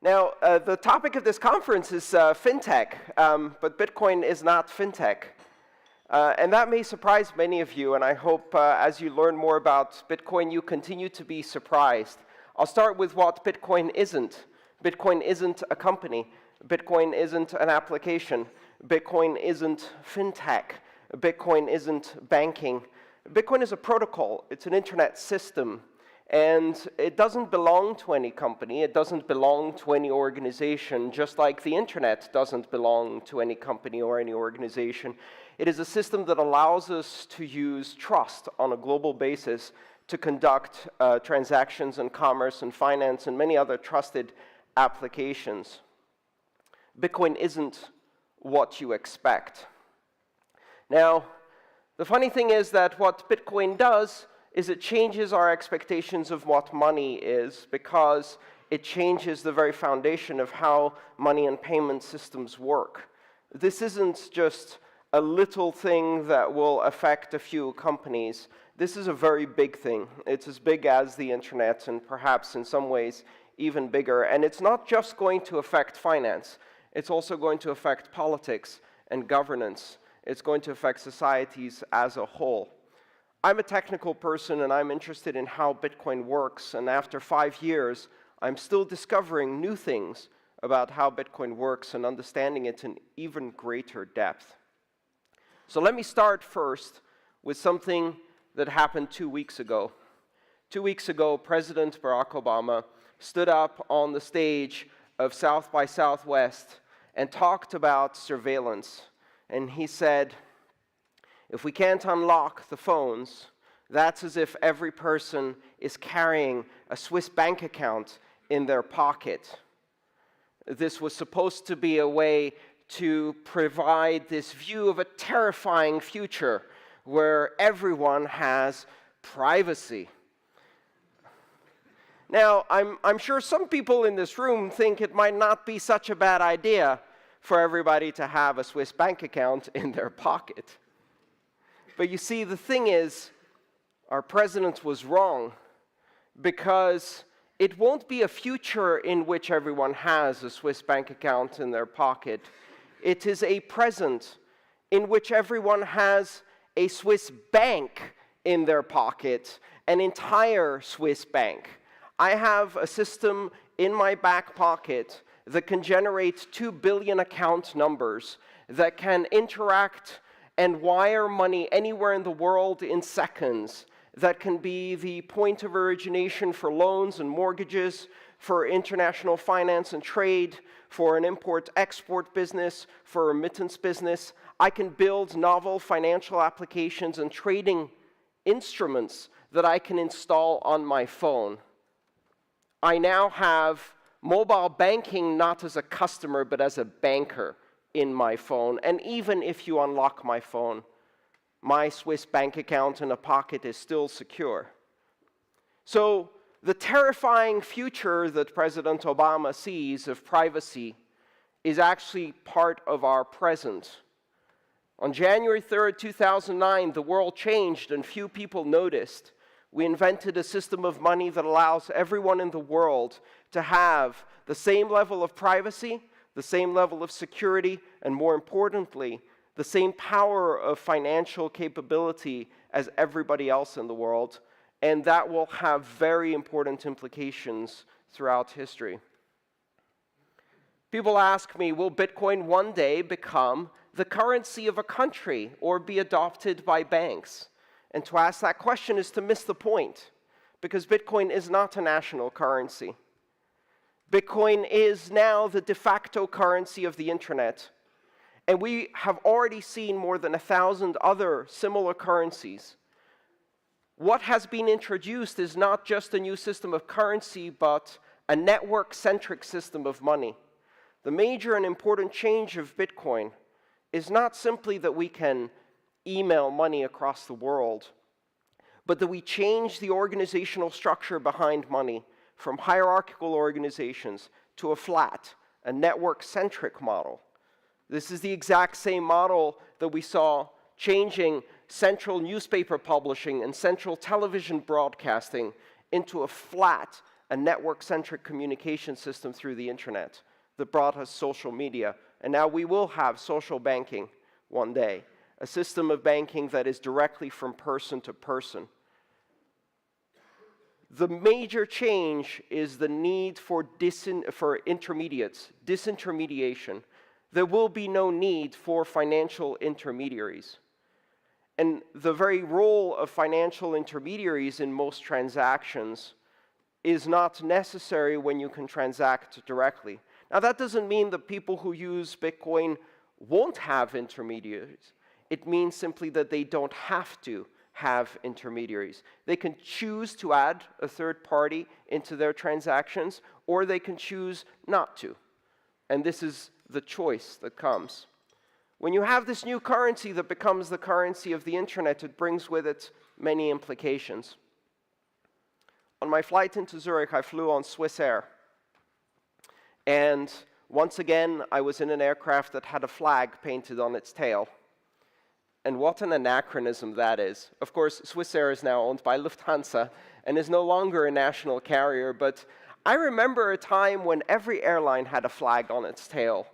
Now, the topic of this conference is fintech, but Bitcoin is not fintech. And that may surprise many of you, and I hope as you learn more about Bitcoin, you continue to be surprised. I'll start with what Bitcoin isn't. Bitcoin isn't a company. Bitcoin isn't an application. Bitcoin isn't fintech. Bitcoin isn't banking. Bitcoin is a protocol. It's an internet system. And it doesn't belong to any company. It doesn't belong to any organization, just like the internet doesn't belong to any company or any organization. It is a system that allows us to use trust on a global basis to conduct transactions and commerce and finance and many other trusted applications. Bitcoin isn't what you expect. Now, the funny thing is that what Bitcoin does is it changes our expectations of what money is, because it changes the very foundation of how money and payment systems work. This isn't just a little thing that will affect a few companies. This is a very big thing. It's as big as the internet, and perhaps in some ways even bigger. And it's not just going to affect finance. It's also going to affect politics and governance. It's going to affect societies as a whole. I'm a technical person, and I'm interested in how Bitcoin works, and after 5 years, I'm still discovering new things about how Bitcoin works and understanding it in even greater depth. So let me start first with something that happened 2 weeks ago. 2 weeks ago, President Barack Obama stood up on the stage of South by Southwest and talked about surveillance, and he said, if we can't unlock the phones, that's as if every person is carrying a Swiss bank account in their pocket. This was supposed to be a way to provide this view of a terrifying future where everyone has privacy. Now, I'm sure some people in this room think it might not be such a bad idea for everybody to have a Swiss bank account in their pocket. But you see, the thing is, our president was wrong, because it won't be a future in which everyone has a Swiss bank account in their pocket. It is a present in which everyone has a Swiss bank in their pocket, an entire Swiss bank. I have a system in my back pocket that can generate 2 billion account numbers, that can interact and wire money anywhere in the world in seconds, that can be the point of origination for loans and mortgages, for international finance and trade, for an import-export business, for a remittance business. I can build novel financial applications and trading instruments that I can install on my phone. I now have mobile banking not as a customer, but as a banker in my phone. And even if you unlock my phone, my Swiss bank account in a pocket is still secure. So the terrifying future that President Obama sees of privacy is actually part of our present. On January 3rd, 2009, the world changed and few people noticed. We invented a system of money that allows everyone in the world to have the same level of privacy, the same level of security, and more importantly, the same power of financial capability as everybody else in the world, and that will have very important implications throughout history. People ask me, will Bitcoin one day become the currency of a country or be adopted by banks? And to ask that question is to miss the point, because Bitcoin is not a national currency. Bitcoin is now the de facto currency of the internet, and we have already seen more than 1,000 other similar currencies. What has been introduced is not just a new system of currency, but a network-centric system of money. The major and important change of Bitcoin is not simply that we can email money across the world, but that we change the organizational structure behind money from hierarchical organizations to a flat, a network-centric model. This is the exact same model that we saw changing central newspaper publishing and central television broadcasting into a flat, a network-centric communication system through the internet that brought us social media. And now we will have social banking one day, a system of banking that is directly from person to person. The major change is the need for intermediates, disintermediation. There will be no need for financial intermediaries. And the very role of financial intermediaries in most transactions is not necessary when you can transact directly. Now, that doesn't mean that people who use Bitcoin won't have intermediaries. It means simply that they don't have to have intermediaries. They can choose to add a third party into their transactions, or they can choose not to. And this is the choice that comes. When you have this new currency that becomes the currency of the internet, it brings with it many implications. On my flight into Zurich, I flew on Swiss Air. And once again, I was in an aircraft that had a flag painted on its tail. And what an anachronism that is. Of course, Swiss Air is now owned by Lufthansa and is no longer a national carrier, but I remember a time when every airline had a flag on its tail,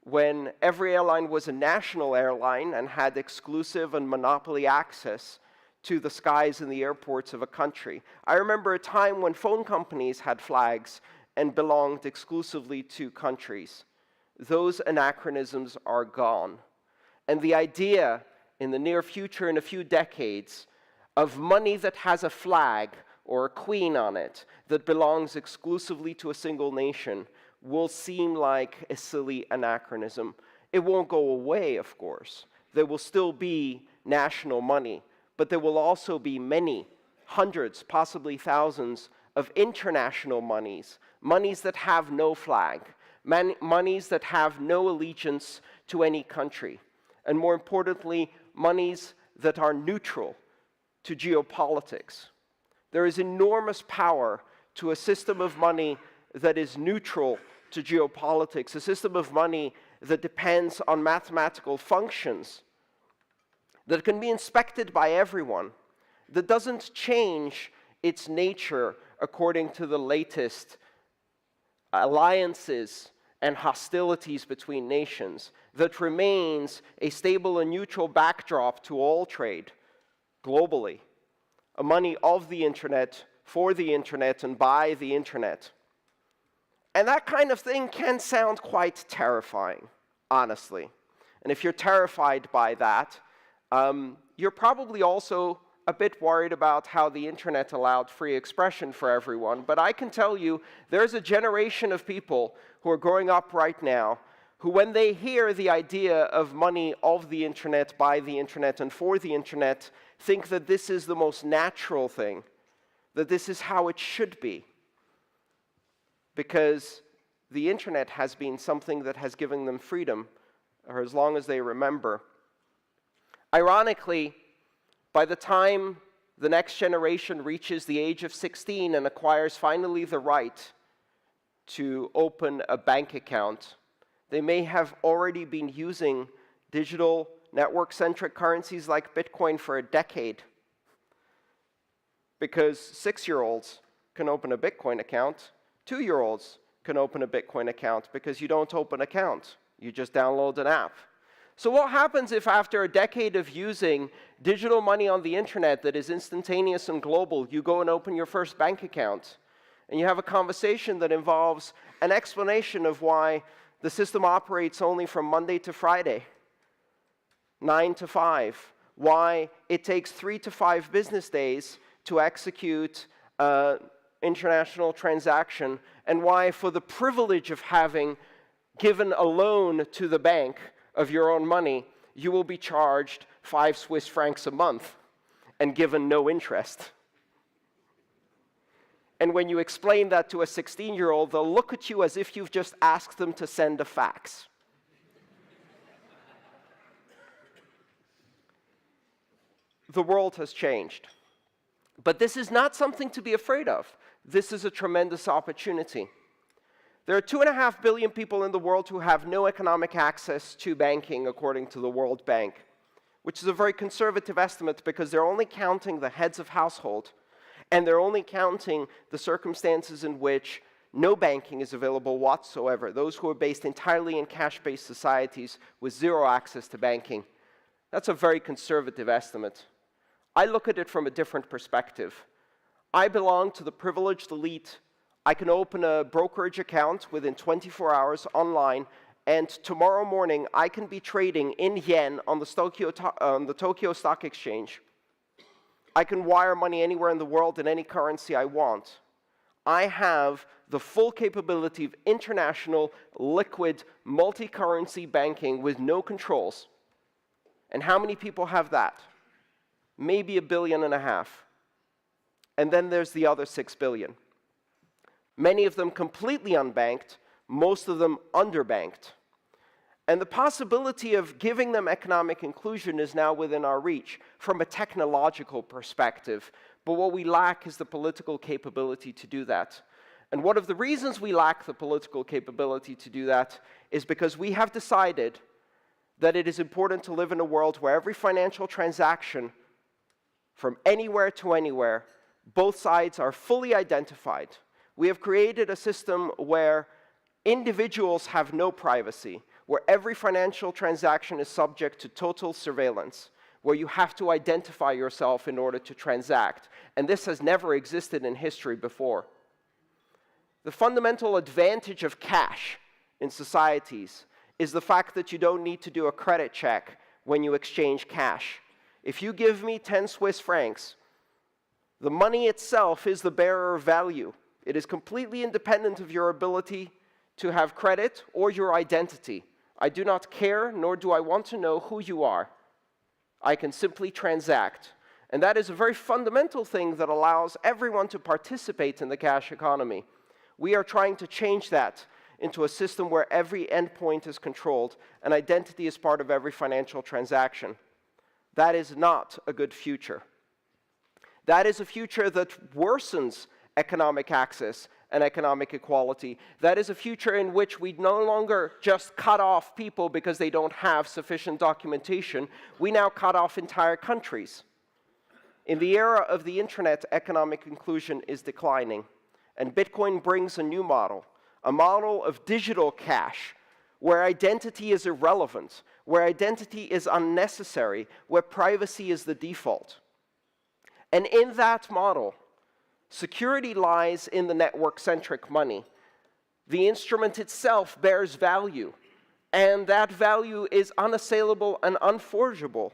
when every airline was a national airline and had exclusive and monopoly access to the skies and the airports of a country. I remember a time when phone companies had flags and belonged exclusively to countries. Those anachronisms are gone. And the idea in the near future, in a few decades, of money that has a flag or a queen on it that belongs exclusively to a single nation will seem like a silly anachronism. It won't go away, of course. There will still be national money, but there will also be many, hundreds, possibly thousands of international monies, monies that have no flag, monies that have no allegiance to any country, and more importantly, monies that are neutral to geopolitics. There is enormous power to a system of money that is neutral to geopolitics, a system of money that depends on mathematical functions, that can be inspected by everyone, that doesn't change its nature according to the latest alliances and hostilities between nations, that remains a stable and neutral backdrop to all trade globally, a money of the internet, for the internet, and by the internet. And that kind of thing can sound quite terrifying, honestly. And if you're terrified by that, you're probably also a bit worried about how the internet allowed free expression for everyone. But I can tell you, there's a generation of people who are growing up right now who, when they hear the idea of money of the internet, by the internet, and for the internet, think that this is the most natural thing, that this is how it should be. Because the internet has been something that has given them freedom, or as long as they remember. Ironically, by the time the next generation reaches the age of 16 and acquires finally the right to open a bank account, they may have already been using digital network-centric currencies like Bitcoin for a decade. Because 6-year-olds can open a Bitcoin account, 2-year-olds can open a Bitcoin account, because you don't open an account, you just download an app. So what happens if after a decade of using digital money on the internet that is instantaneous and global, you go and open your first bank account, and you have a conversation that involves an explanation of why the system operates only from Monday to Friday, 9 to 5, why it takes 3 to 5 business days to execute an international transaction, and why for the privilege of having given a loan to the bank of your own money, you will be charged 5 Swiss francs a month and given no interest. And when you explain that to a 16-year-old, they'll look at you as if you've just asked them to send a fax. The world has changed. But this is not something to be afraid of. This is a tremendous opportunity. There are 2.5 billion people in the world who have no economic access to banking, according to the World Bank, which is a very conservative estimate because they're only counting the heads of household. And they're only counting the circumstances in which no banking is available whatsoever, those who are based entirely in cash-based societies with zero access to banking. That's a very conservative estimate. I look at it from a different perspective. I belong to the privileged elite. I can open a brokerage account within 24 hours online, and tomorrow morning I can be trading in yen on the Tokyo Stock Exchange. I can wire money anywhere in the world in any currency I want. I have the full capability of international, liquid, multi-currency banking with no controls. And how many people have that? Maybe 1.5 billion. And then there's the other 6 billion. Many of them completely unbanked, most of them underbanked. And the possibility of giving them economic inclusion is now within our reach from a technological perspective. But what we lack is the political capability to do that. And one of the reasons we lack the political capability to do that is because we have decided that it is important to live in a world where every financial transaction, from anywhere to anywhere, both sides are fully identified. We have created a system where individuals have no privacy, where every financial transaction is subject to total surveillance, where you have to identify yourself in order to transact. And this has never existed in history before. The fundamental advantage of cash in societies is the fact that you don't need to do a credit check when you exchange cash. If you give me 10 Swiss francs, the money itself is the bearer of value. It is completely independent of your ability to have credit or your identity. I do not care, nor do I want to know who you are. I can simply transact. And that is a very fundamental thing that allows everyone to participate in the cash economy. We are trying to change that into a system where every endpoint is controlled and identity is part of every financial transaction. That is not a good future. That is a future that worsens economic access and economic equality. That is a future in which we no longer just cut off people because they don't have sufficient documentation. We now cut off entire countries. In the era of the internet, economic inclusion is declining. And Bitcoin brings a new model, a model of digital cash, where identity is irrelevant, where identity is unnecessary, where privacy is the default. And in that model, security lies in the network-centric money. The instrument itself bears value, and that value is unassailable and unforgeable.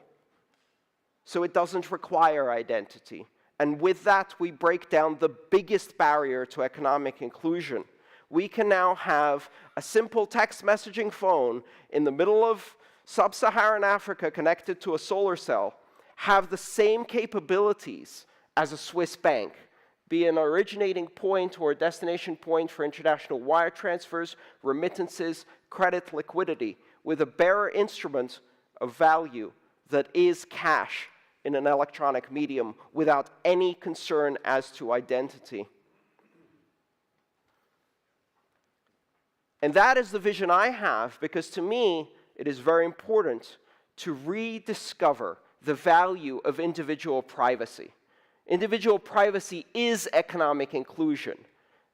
So it doesn't require identity. And with that, we break down the biggest barrier to economic inclusion. We can now have a simple text messaging phone in the middle of sub-Saharan Africa connected to a solar cell, have the same capabilities as a Swiss bank, be an originating point or a destination point for international wire transfers, remittances, credit, liquidity, with a bearer instrument of value that is cash in an electronic medium without any concern as to identity. And that is the vision I have, because to me, it is very important to rediscover the value of individual privacy. Individual privacy is economic inclusion.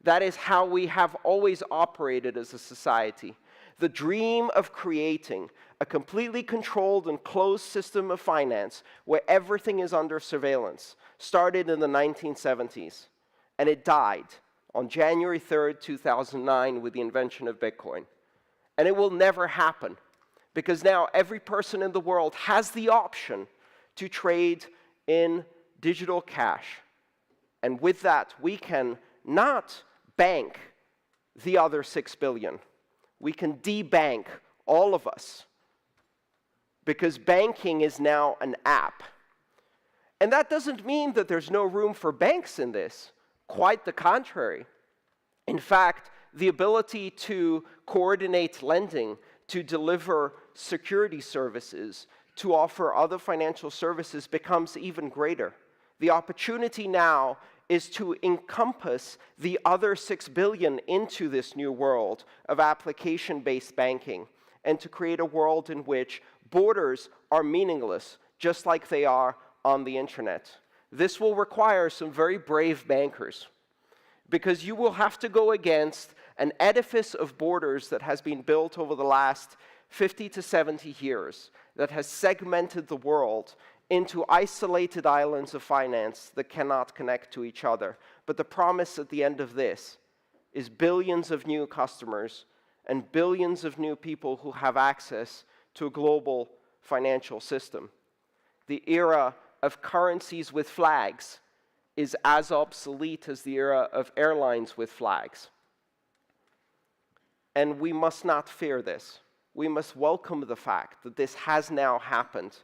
That is how we have always operated as a society. The dream of creating a completely controlled and closed system of finance where everything is under surveillance started in the 1970s, and it died on January 3rd, 2009 with the invention of Bitcoin. And it will never happen, because now every person in the world has the option to trade in digital cash. And with that, we can not bank the other 6 billion. We can debank all of us, because banking is now an app. And that doesn't mean that there's no room for banks in this. Quite the contrary. In fact, the ability to coordinate lending, to deliver security services, to offer other financial services becomes even greater. The opportunity now is to encompass the other 6 billion into this new world of application-based banking, and to create a world in which borders are meaningless, just like they are on the internet. This will require some very brave bankers, because you will have to go against an edifice of borders that has been built over the last 50 to 70 years, that has segmented the world into isolated islands of finance that cannot connect to each other. But the promise at the end of this is billions of new customers and billions of new people who have access to a global financial system. The era of currencies with flags is as obsolete as the era of airlines with flags. And we must not fear this. We must welcome the fact that this has now happened.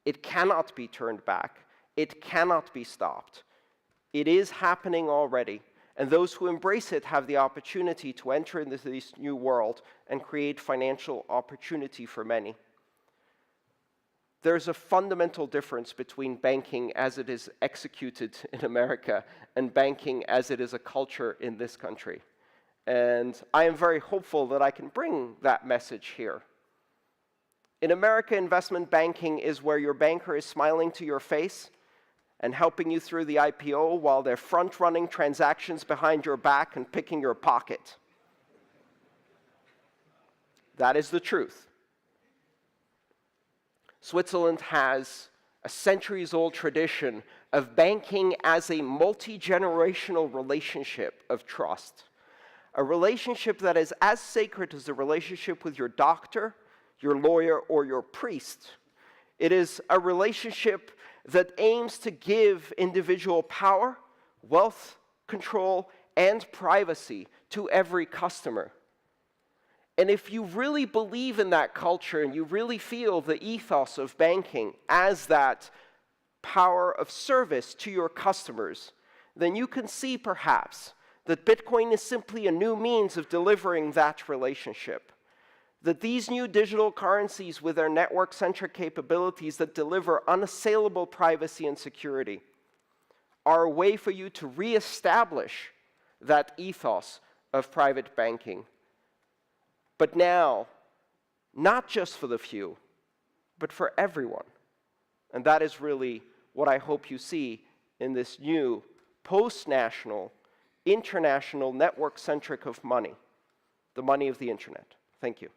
It cannot be turned back. It cannot be stopped. It is happening already. And those who embrace it have the opportunity to enter into this new world and create financial opportunity for many. There's a fundamental difference between banking as it is executed in America and banking as it is a culture in this country. And I am very hopeful that I can bring that message here. In America, investment banking is where your banker is smiling to your face and helping you through the IPO while they're front-running transactions behind your back and picking your pocket. That is the truth. Switzerland has a centuries-old tradition of banking as a multi-generational relationship of trust. A relationship that is as sacred as the relationship with your doctor, your lawyer, or your priest. It is a relationship that aims to give individual power, wealth, control, and privacy to every customer. And if you really believe in that culture and you really feel the ethos of banking as that power of service to your customers, then you can see perhaps that Bitcoin is simply a new means of delivering that relationship. That these new digital currencies with their network-centric capabilities that deliver unassailable privacy and security are a way for you to reestablish that ethos of private banking. But now, not just for the few, but for everyone. And that is really what I hope you see in this new post-national, international network-centric of money, the money of the internet. Thank you.